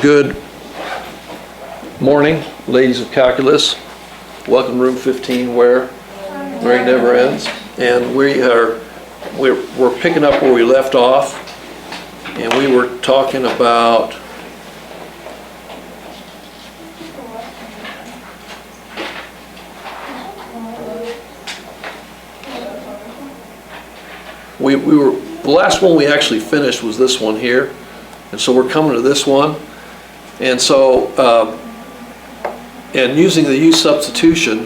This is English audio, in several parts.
Good morning, ladies of calculus. Welcome to room 15 where grade never ends. And we're picking up where we left off, and we were talking about the last one we actually finished was this one here, and so we're coming to this one. And so, and using the U-Substitution,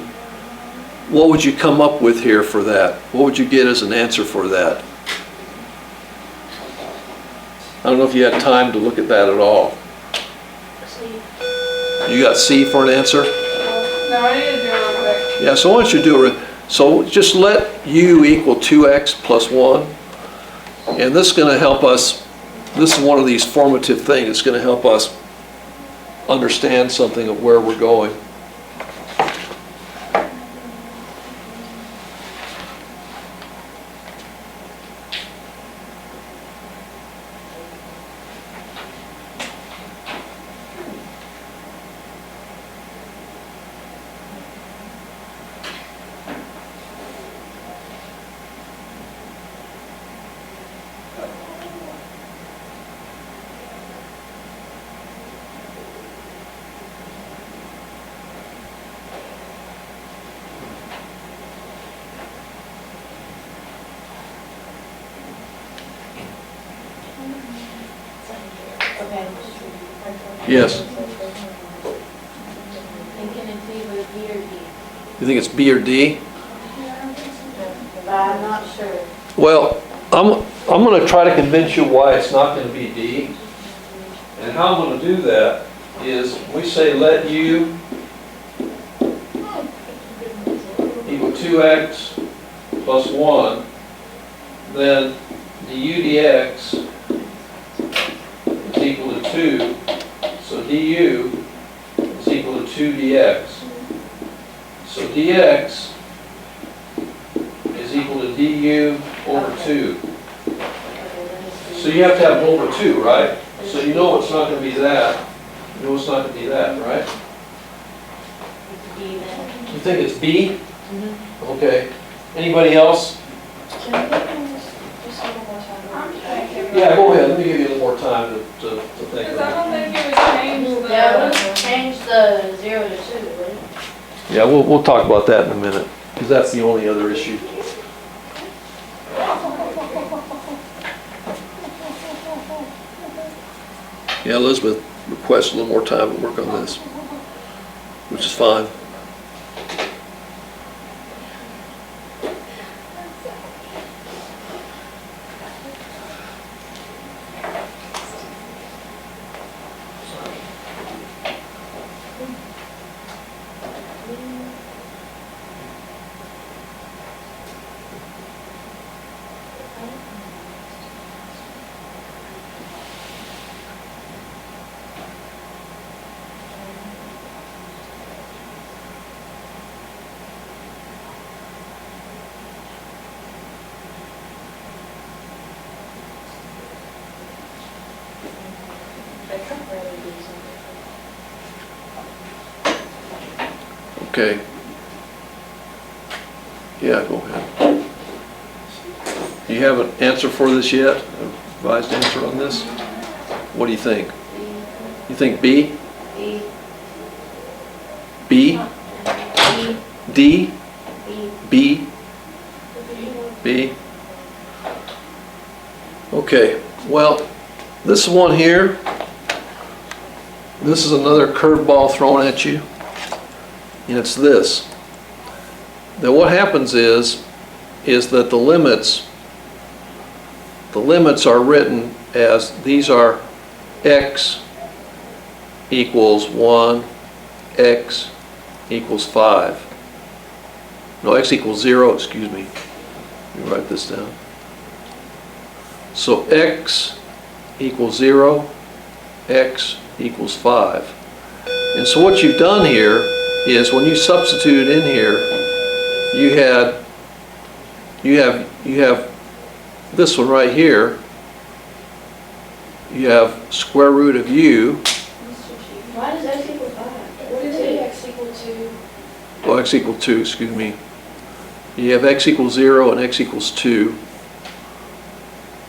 what would you come up with here for that? What would you get as an answer for that? I don't know if you had time to look at that at all. C. You got C for an answer? No, I need to do it real quick. Yeah, so why don't you do it? So just let U equal 2x plus 1. And this is going to help us. This is one of these formative things. It's going to help us understand something of where we're going. Yes. Thinking it's either B or D. You think it's B or D? But I'm not sure. Well, I'm going to try to convince you why it's not going to be D. And how I'm going to do that is we say let U equal 2x plus 1, then the U dx is equal to 2. So du is equal to 2 dx. So dx is equal to du over 2. So you have to have over 2, right? So you know it's not going to be that. You know it's not going to be that, right? It's B then. You think it's B? Okay. Anybody else? Can I get just a little more time? Yeah, go ahead. Let me give you a little more time to think Because I about don't think it would change the. Yeah, let's change the 0 to 2, right? it. Yeah, we'll talk about that in a minute, because that's the only other issue. Yeah, Elizabeth requests a little more time to work on this, which is fine. Okay. Yeah, go ahead. Do you have an answer for this yet? A revised answer on this? What do you think? You think B? B. B? D? B. B? B? Okay, well, this one here, this is another curveball thrown at you, and it's this. That what happens is that the limits are written as these are x equals 1, x equals 5. No, x equals 0, excuse me. Let me write this down. So x equals 0, x equals 5. And so what you've done here is when you substitute it in here, you have this one right here. You have square root of u x equals 2, excuse me. You have x equals 0 and x equals 2,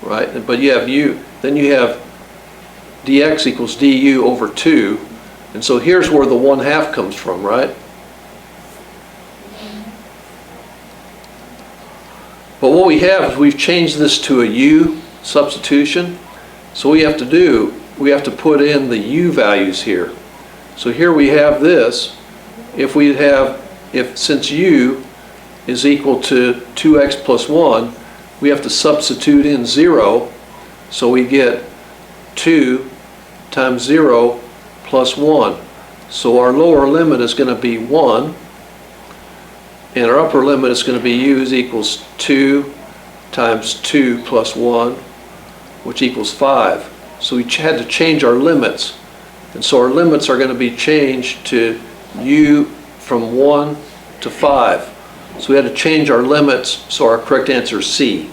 right? But you have then you have dx equals du over 2, and so here's where the 1/2 comes from, right? But what we have is we've changed this to a u substitution, so we have to put in the u values here. So here we have this, since u is equal to 2x plus 1, we have to substitute in 0, so we get 2 times 0 plus 1. So our lower limit is going to be 1, and our upper limit is going to be u is equals 2 times 2 plus 1, which equals 5. So we had to change our limits, and so our limits are going to be changed to u from 1 to 5. So we had to change our limits, so our correct answer is C.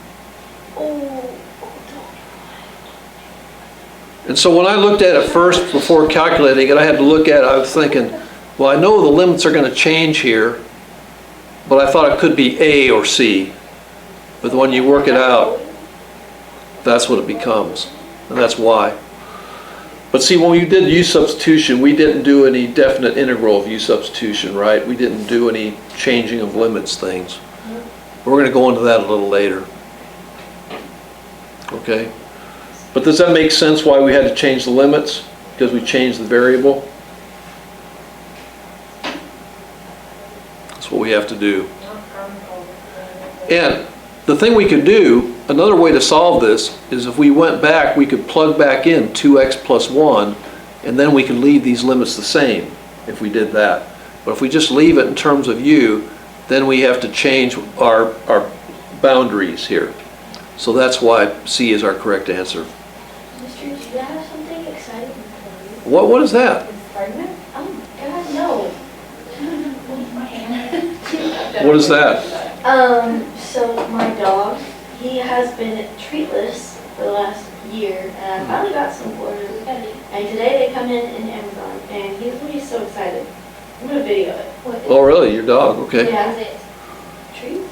And so when I looked at it first before calculating it, I had to look at it, I was thinking, well, I know the limits are going to change here, but I thought it could be A or C. But when you work it out, that's what it becomes, and that's why. But see, when we did U-Substitution, we didn't do any definite integral of U-Substitution, right? We didn't do any changing of limits things. We're going to go into that a little later. Okay? But does that make sense why we had to change the limits? Because we changed the variable? That's what we have to do. And the thing we could do, another way to solve this, is if we went back, we could plug back in 2x plus 1, and then we could leave these limits the same if we did that. But if we just leave it in terms of u, then we have to change our boundaries here. So that's why C is our correct answer. Mr. Do you have something exciting for you? What is that? Pregnant? Oh, God, no. What is that? So my dog, he has been treatless for the last year, and I finally got some for him. And today they come in Amazon, and he's so excited. I'm gonna video it. Oh, really? Your dog? Okay. Yeah. Treats?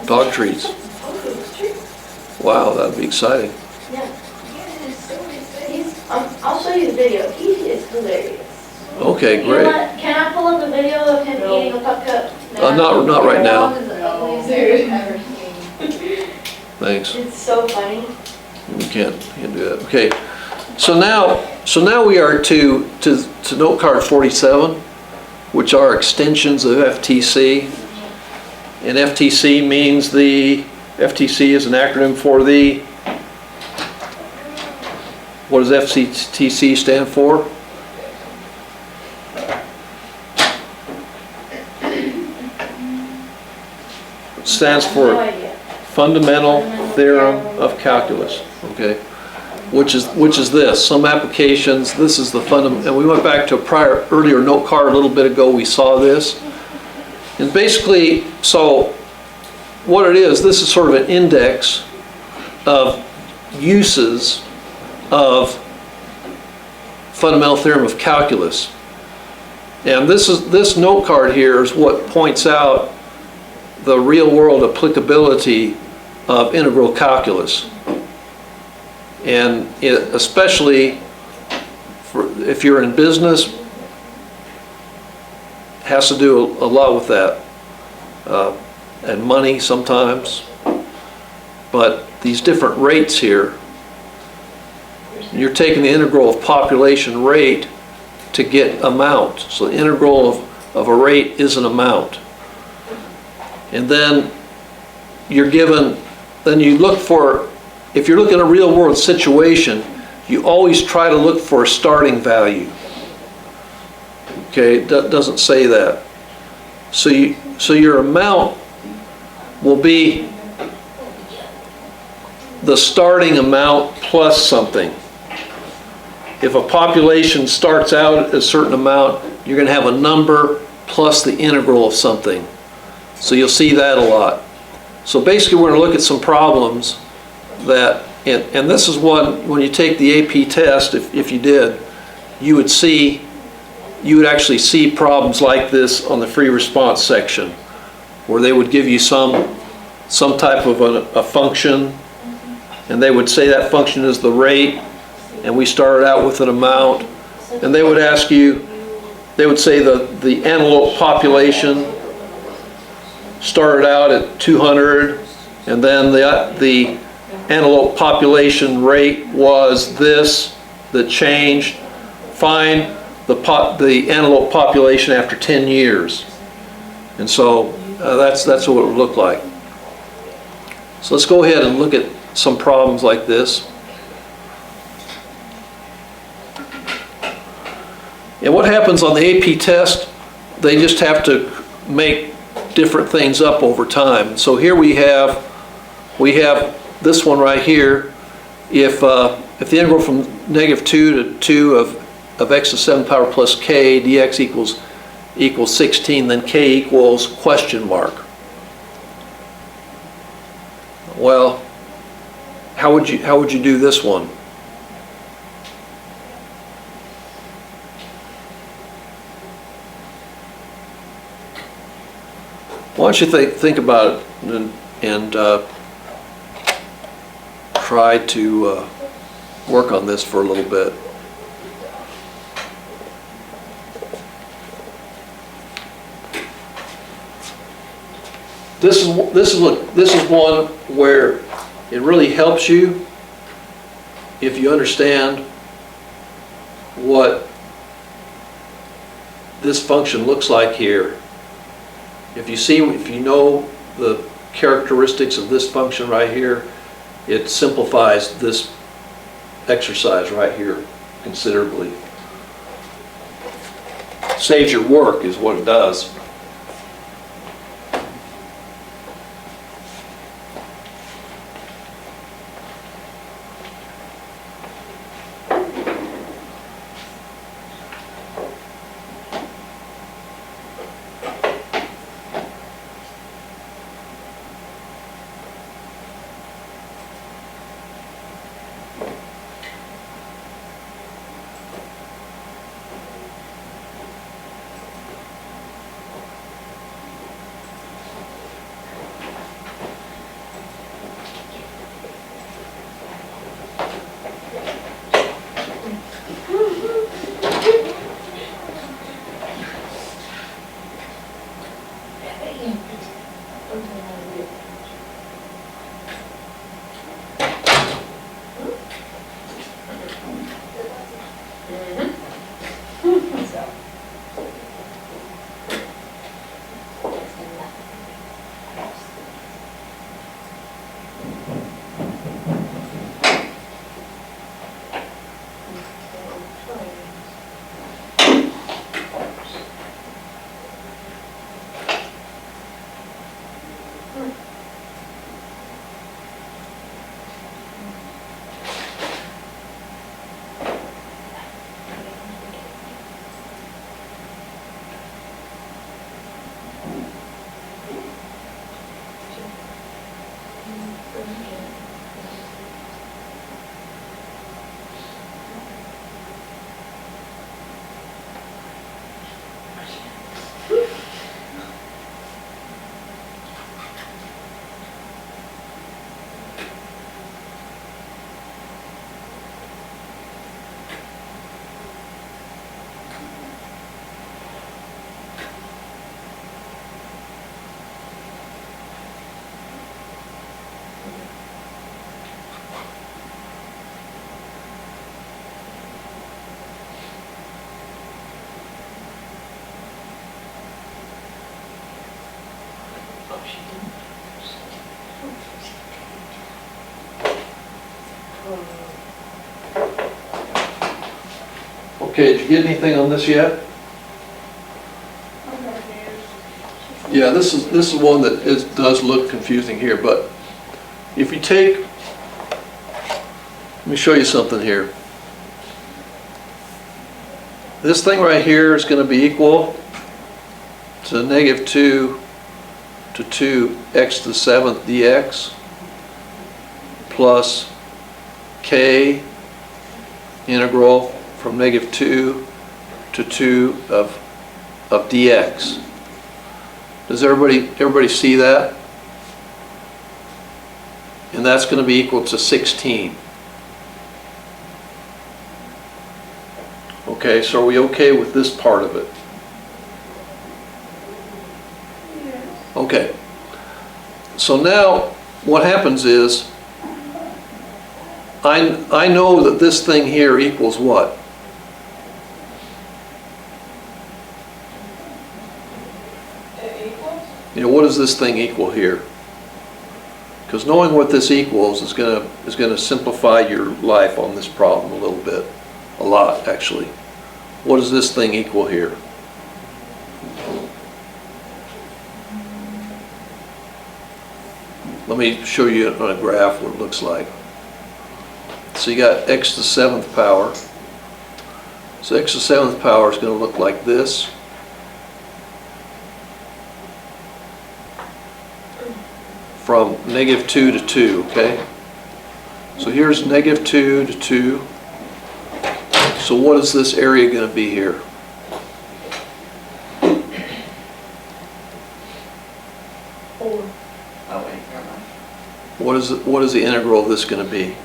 Dog treats. Oh, treats. Wow, that'd be exciting. Yeah. I'll show you the video. He is hilarious. Okay, great. Can I pull up a video of him eating a pup cup? Not right now. Thanks. It's so funny. We can't do that. Okay. So now we are to note card 47, which are extensions of FTC. And FTC means FTC is an acronym for what does FTTC stand for? It stands for Fundamental Theorem of Calculus. Okay, which is this. Some applications. This is the fundamental. And we went back to a earlier note card a little bit ago. We saw this, and basically, so what it is. This is sort of an index of uses of Fundamental Theorem of Calculus. And this note card here is what points out the real world applicability of integral calculus. And especially if you're in business, has to do a lot with that. And money sometimes. But these different rates here, you're taking the integral of population rate to get amount. So the integral of a rate is an amount. And then you're given, then you look for, if you're looking at a real world situation, you always try to look for a starting value. Okay, it doesn't say that. So your amount will be the starting amount plus something. If a population starts out at a certain amount, you're going to have a number plus the integral of something. So you'll see that a lot. So basically we're going to look at some problems that, and this is one, when you take the AP test, if you did, you would see you would actually see problems like this on the free response section, where they would give you some type of a function, and they would say that function is the rate, and we started out with an amount, and they would ask you, they would say the antelope population started out at 200, and then the antelope population rate was this that changed. Find the antelope population after 10 years. And so that's what it would look like. So let's go ahead and look at some problems like this. And what happens on the AP test, they just have to make different things up over time. So here we have this one right here. If the integral from -2 to 2 of x to the 7th power plus k dx equals 16, then k equals question mark. Well, how would you do this one? Why don't you think about it and try to work on this for a little bit. This is one where it really helps you if you understand what this function looks like here. If you know the characteristics of this function right here, it simplifies this exercise right here considerably. Saves your work is what it does. Okay, did you get anything on this yet? Yeah, this is one that does look confusing here, but if you take, let me show you something here. This thing right here is going to be equal to -2 to 2x to the 7th dx plus k integral from -2 to 2 of dx. Does everybody see that? And that's going to be equal to 16. Okay, so are we okay with this part of it? Okay. So now what happens is I know that this thing here equals what? You know, what does this thing equal here? Because knowing what this equals is going to simplify your life on this problem a little bit. A lot, actually. What does this thing equal here? Let me show you on a graph what it looks like. So you got x to the 7th power. So x to the 7th power is going to look like this. From -2 to 2, okay? So here's -2 to 2. So what is this area going to be here? What is the integral of this going to be?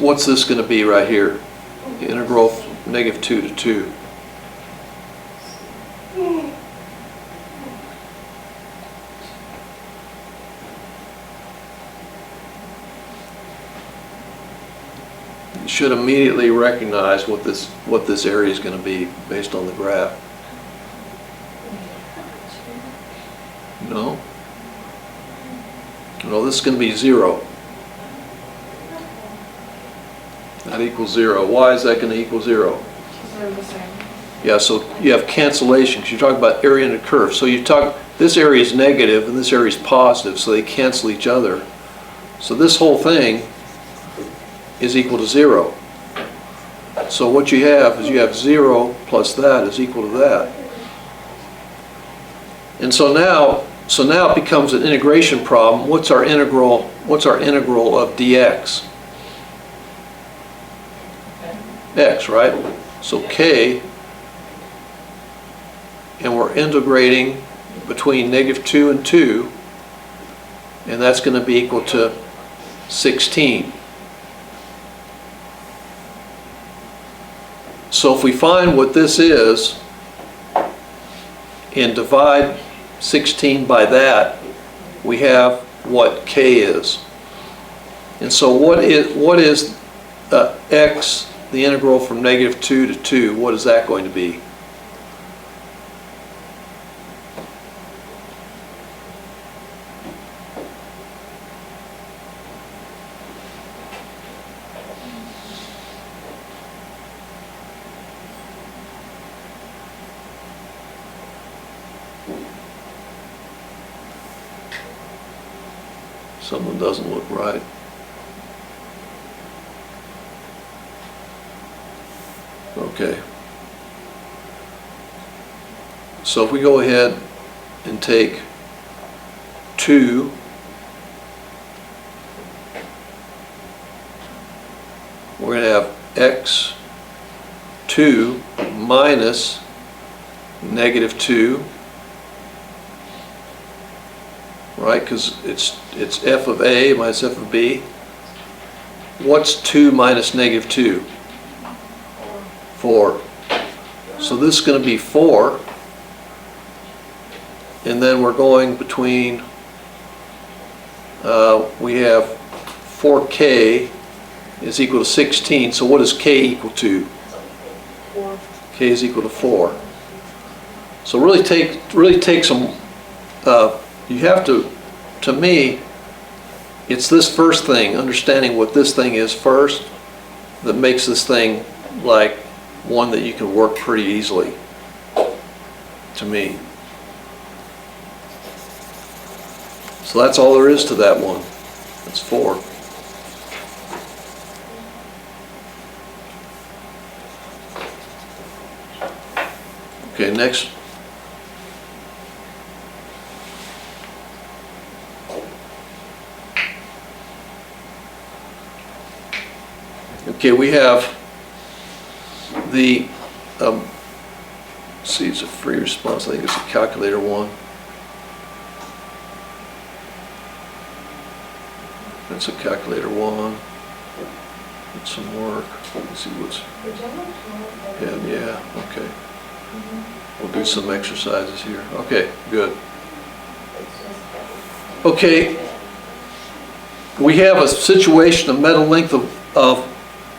What's this going to be right here? The integral from -2 to 2. You should immediately recognize what this area is going to be based on the graph. No? No, this is going to be 0. That equals 0. Why is that going to equal 0? They're the same. Yeah, so you have cancellation because you're talking about area under curve. So you talk, this area is negative and this area is positive, so they cancel each other. So this whole thing is equal to 0. So what you have is you have 0 plus that is equal to that. And so now it becomes an integration problem. What's our integral of dx? X, right? So k, and we're integrating between -2 and 2, and that's going to be equal to 16. So if we find what this is and divide 16 by that, we have what k is. And so what is x, the integral from -2 to 2, what is that going to be? Something doesn't look right. Okay. So if we go ahead and take 2 we're going to have x2 minus -2, right? Because it's f of a minus f of b. What's 2 minus -2? 4. So this is going to be 4, and then we're going between, we have 4k is equal to 16, so what is k equal to? 4. K is equal to 4. So really take some, you have to me, it's this first thing, understanding what this thing is first, that makes this thing like one that you can work pretty easily, to me. So that's all there is to that one. That's 4. Okay, next Okay, we have the, see, it's a free response, I think it's a calculator one. That's a calculator one. It's some work. Let's see what's, yeah, okay. We'll do some exercises here. Okay, good. Okay, we have a situation, a metal length of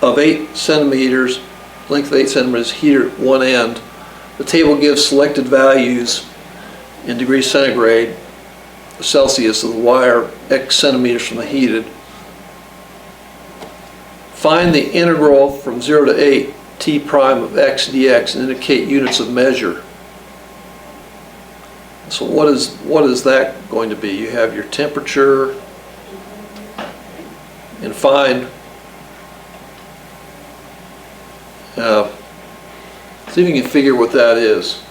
8 centimeters, length of 8 centimeters, heater at one end. The table gives selected values in degrees centigrade, Celsius of the wire, X centimeters from the heated. Find the integral from 0 to 8 t prime of x dx and indicate units of measure. So what is that going to be? You have your temperature, and find, see if you can figure what that is.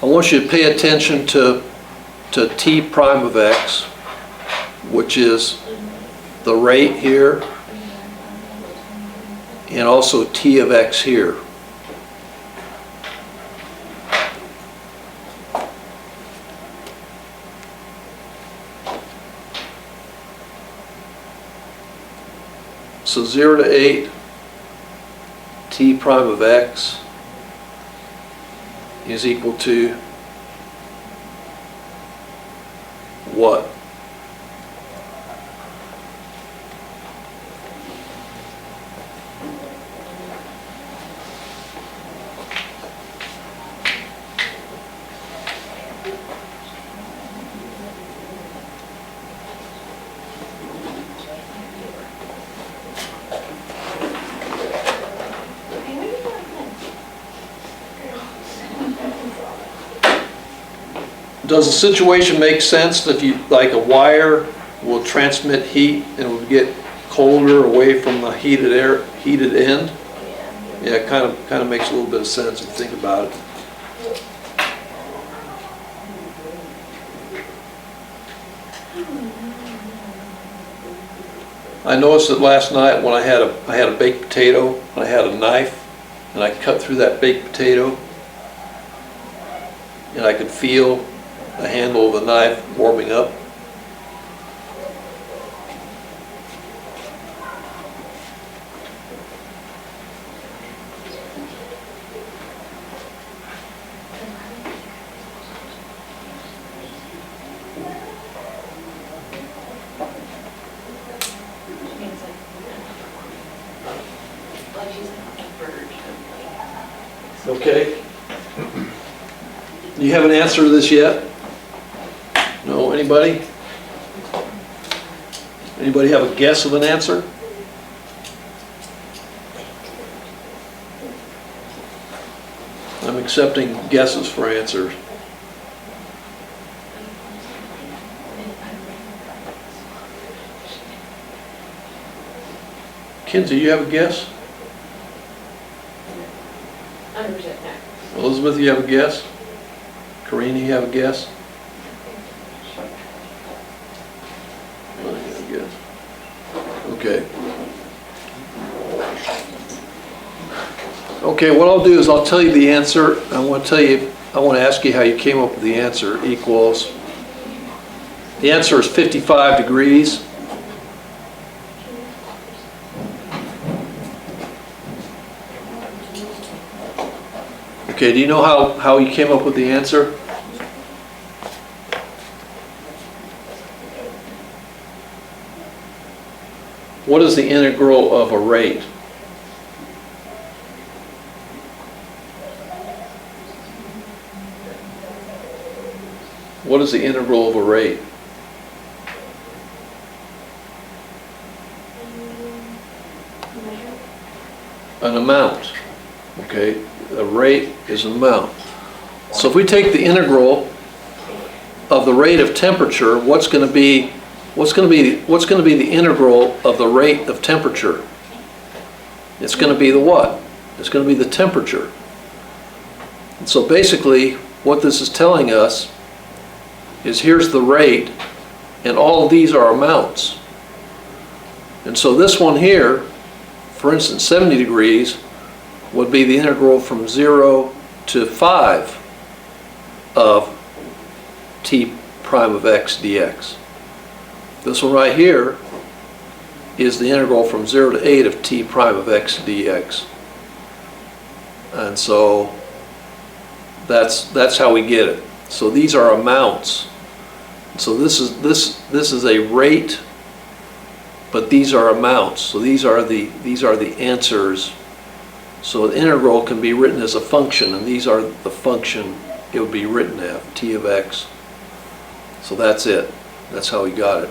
I want you to pay attention to t prime of x, which is the rate here, and also t of x here. So 0 to 8, t prime of x is equal to what? Does the situation make sense that you, like a wire will transmit heat and will get colder away from the heated end? Yeah, it kind of makes a little bit of sense if you think about it. I noticed that last night when I had a baked potato and I had a knife and I cut through that baked potato and I could feel the handle of the knife warming up. Okay. Do you have an answer to this yet? No, anybody? Anybody have a guess of an answer? I'm accepting guesses for answers. Kinsey, you have a guess? 100% no. Elizabeth, you have a guess? Karina, you have a guess? Okay. Okay, what I'll do is I'll tell you the answer. I want to ask you how you came up with the answer. Equals, the answer is 55 degrees. Okay, do you know how you came up with the answer? What is the integral of a rate? What is the integral of a rate? An amount. Okay, a rate is an amount. So if we take the integral of the rate of temperature, what's going to be the integral of the rate of temperature? It's going to be the what? It's going to be the temperature. And so basically what this is telling us is here's the rate And all of these are amounts. And so this one here, for instance, 70 degrees, would be the integral from 0 to 5 of t prime of x dx. This one right here is the integral from 0 to 8 of t prime of x dx. And so that's how we get it. So these are amounts. So this is a rate, but these are amounts. So these are the answers. So the integral can be written as a function, and these are the function it would be written as, t of x. So that's it. That's how we got it.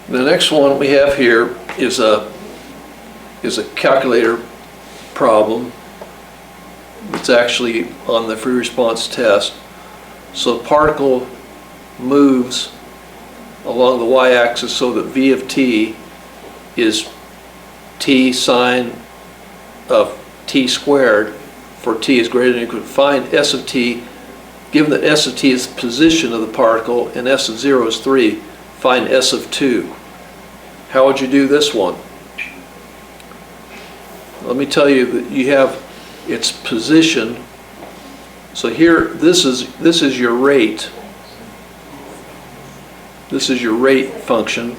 The next one we have here is a calculator problem. It's actually on the free response test. So the particle moves along the y-axis so that v of t is t sine of t squared for t is greater than or equal to. Find s of t, given that s of t is the position of the particle and s of 0 is 3, find s of 2. How would you do this one? Let me tell you that you have its position. So here, this is your rate. This is your rate function.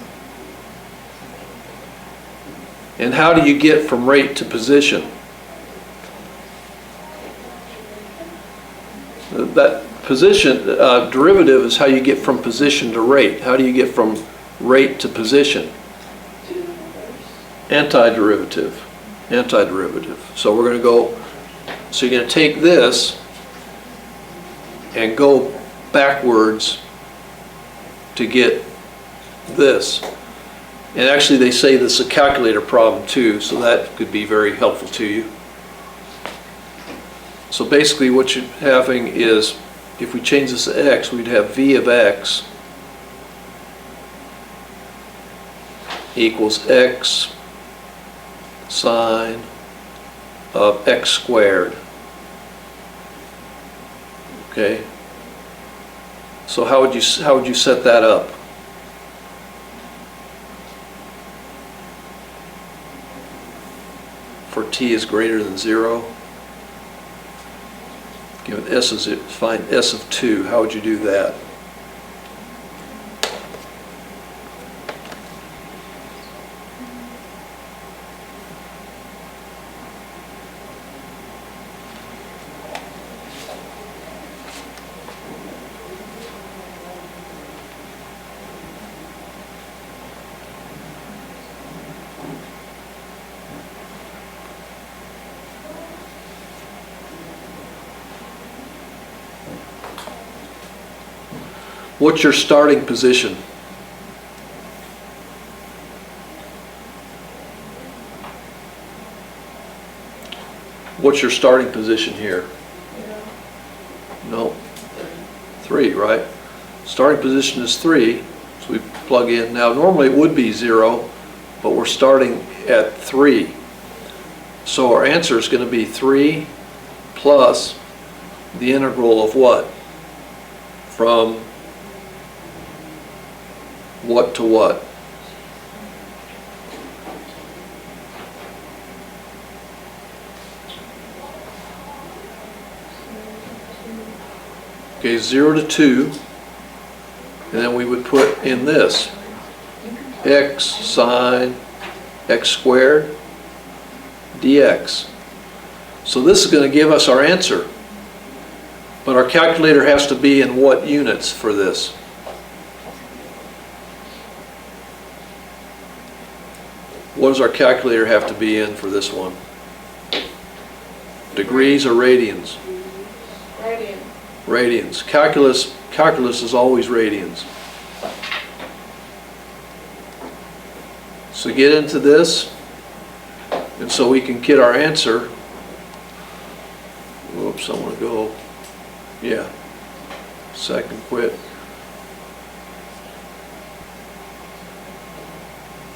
And how do you get from rate to position? That position derivative is how you get from position to rate. How do you get from rate to position? Antiderivative. So we're going to go, so you're going to take this and go backwards to get this. And actually they say this is a calculator problem too, so that could be very helpful to you. So basically what you're having is, if we change this to x, we'd have v of x equals x sine of x squared. Okay? So how would you set that up? For t is greater than 0. Given s is, find s of 2. How would you do that? What's your starting position? What's your starting position here? No. 3, right? Starting position is 3, so we plug in. Now normally it would be 0, but we're starting at 3. So our answer is going to be 3 plus the integral of what? From what to what? Okay, 0 to 2, and then we would put in this x sine x squared dx. So this is going to give us our answer, but our calculator has to be in what units for this? What does our calculator have to be in for this one? Degrees or radians? Radian. Radians. Calculus is always radians. So get into this, and so we can get our answer. Whoops, I want to go, yeah, second quit.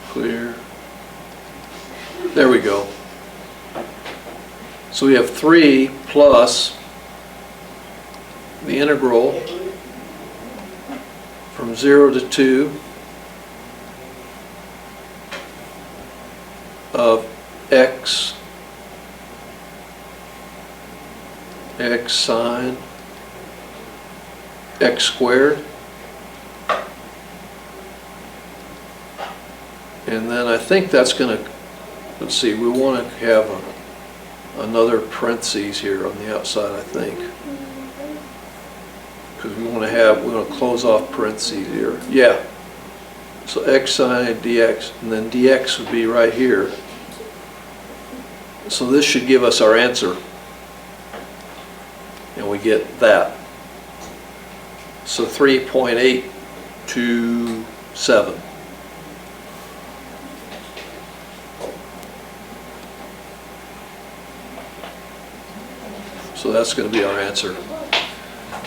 Clear. There we go. So we have 3 plus the integral from 0 to 2 of x sine x squared. And then I think that's going to, let's see, we want to have another parentheses here on the outside, I think. Because we want to close off parentheses here. Yeah. So x sine dx, and then dx would be right here. So this should give us our answer. And we get that. So 3.827. So that's going to be our answer.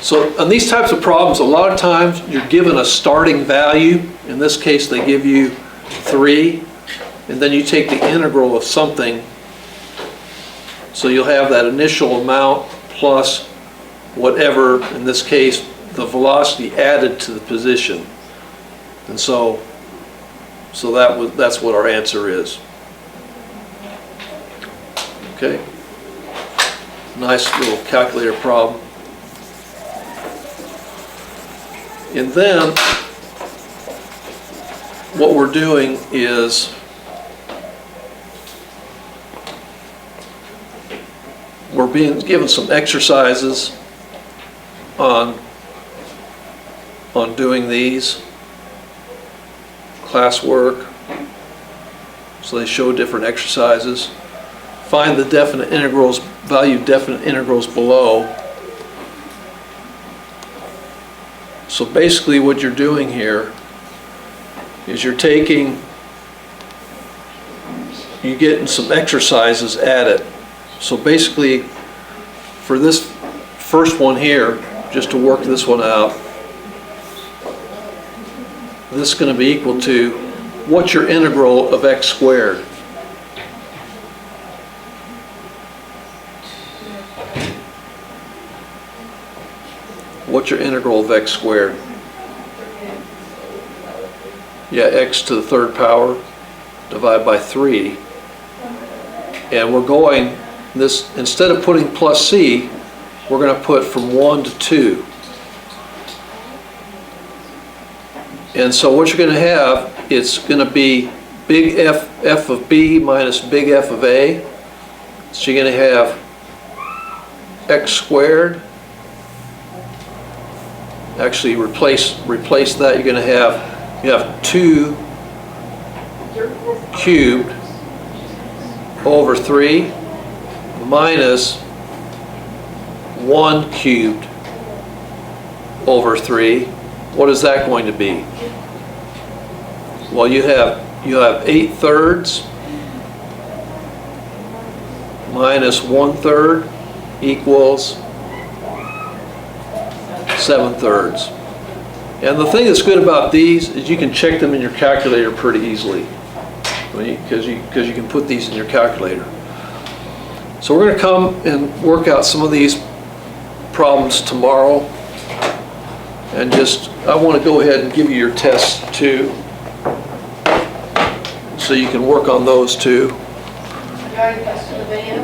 So on these types of problems, a lot of times you're given a starting value. In this case, they give you 3, and then you take the integral of something. So you'll have that initial amount plus whatever, in this case, the velocity added to the position. And so that's what our answer is. Okay? Nice little calculator problem. And then what we're doing is we're being given some exercises on doing these classwork. So they show different exercises. Find the definite integrals, value definite integrals below. So basically what you're doing here is you're getting some exercises added. So basically for this first one here, just to work this one out, this is going to be equal to, what's your integral of x squared? What's your integral of x squared? Yeah, x to the third power divided by 3. And we're going, this, instead of putting plus c, we're going to put from 1 to 2. And so what you're going to have, it's going to be big f of b minus big F of a. So you're going to have x squared. Actually replace that, you're going to have, you have 2 cubed over 3 minus 1 cubed over 3. What is that going to be? Well, you have 8/3 minus 1/3 equals 7/3. And the thing that's good about these is you can check them in your calculator pretty easily, because you can put these in your calculator. So we're going to come and work out some of these problems tomorrow. And I want to go ahead and give you your tests too, so you can work on those too. You already posted the video?